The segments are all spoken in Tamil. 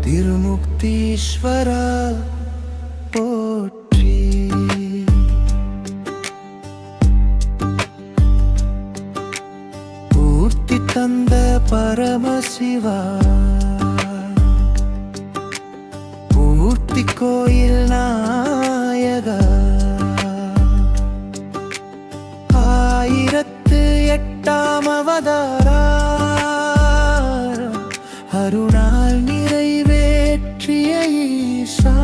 திருமுக்தீஸ்வரா போற்றி. பூர்த்தி தந்த பரமசிவா பூர்த்தி கோயில் நாயகா 1008ஆம் அவதாரா அருணால் நிறைவேற்றிய ஈசா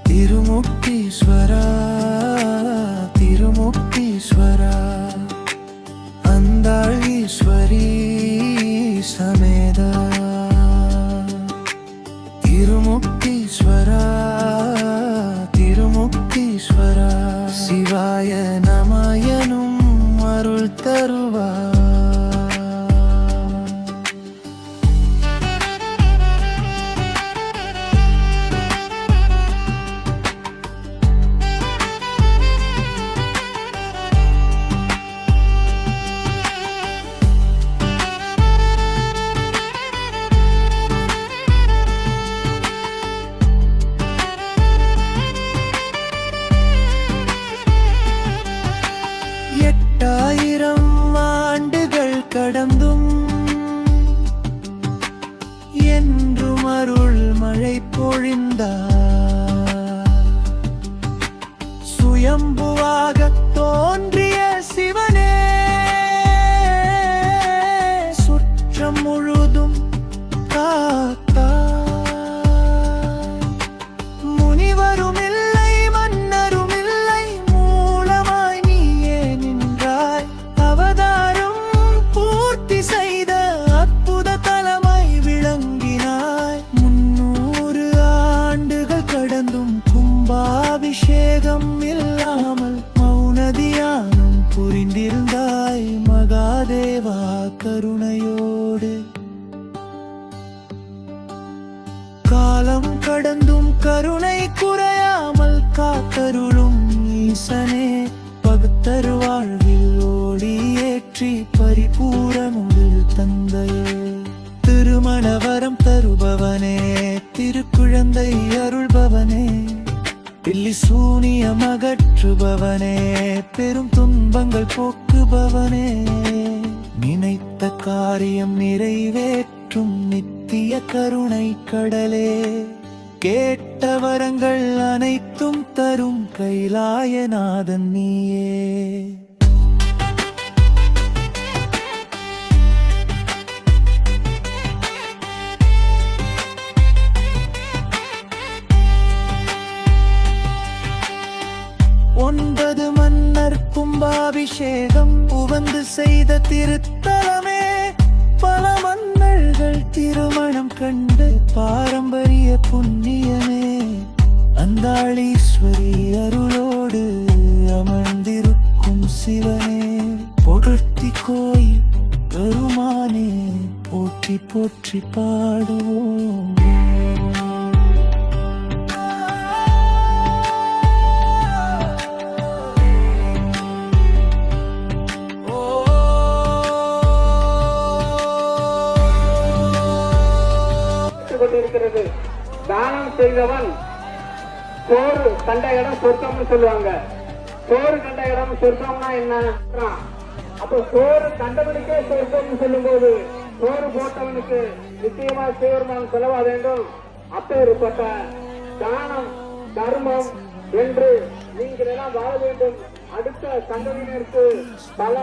திருமுக்தீஸ்வரா திருமுக்தீஸ்வரா அந்தாள் ஈஸ்வரி சமேதா திருமுக்தீஸ்வரா திருமுக்தீஸ்வரா சிவாய நமயனும் அருள் தருவா. கடந்தும் என்றும் அருள் மழை பொழிந்தார். சுயம்புவாக தோன்றிய சிவனே சுற்றம் முழுதும் காத்தார். முனிவரும் இல்லை மன்னரும் இல்லை மூலமாய் நீயே நின்றாய். அவதாரம் பூர்த்தி செய்த அற்புத தலமாய் விளங்கினாய். 300 ஆண்டுகள் கடந்தும் கும்பாபிஷேகம் இல்லாமல் மௌன தியானம் புரிந்திருந்தாய். மகாதேவா கருணையோடு காலம் கடந்தும் கருணை குறையாமல் காத்தருளும் ஈசனே பக்தர் வாழ்வில் ஒளியேற்றி பரிபூரணொழில் தந்தையே. திருமணவரம் தருபவனே திருக்குழந்தை அருள்பவனே பில்லி சூனியம் அகற்றுபவனே பெரும் துன்பங்கள் போக்குபவனே நினைத்த காரியம் நிறைவேற்றும் நித்திய கருணை கடலே. கேட்ட வரங்கள் அனைத்தும் தரும் கைலாயநாதன் நீயே. ஒன்பது மன்னர் கும்பாபிஷேகம் உவந்து செய்த திருத்தலமே. பல மன்னர்கள் திருமணம் கண்டு பாரம்பரிய புண்ணியமே. அந்தாளீஸ்வரி அருளோடு அமர்ந்திருக்கும் சிவனே பொருத்தி கோயில் பெருமானே போற்றி போற்றி பாடுவோம். இருக்கிறது. தானம் செய்தவன் சோறு கண்ட இடம் சொர்க்கம்னு சொல்லுவாங்க. சோறு கண்ட இடம் சொர்க்கம்னா என்ன? அப்ப சோறு கண்டவனுக்கே சொர்க்கம்னு சொல்லும் போது சோறு போட்டவனுக்கு நிச்சயமா சிவருமான் செலவா வேண்டும். அப்பேற்பட்ட தானம் தர்மம் என்று நீங்கள் எல்லாம் வாழ வேண்டும். அடுத்த சந்ததியினருக்கு பல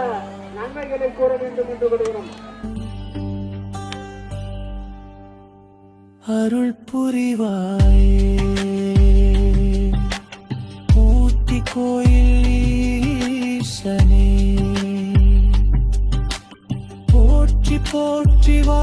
நன்மைகளை கூற வேண்டும் என்று விடுகிறோம். அருள் புரிவாயே பூர்த்தி கோயில் ஈசனே போற்றி போற்றி வா.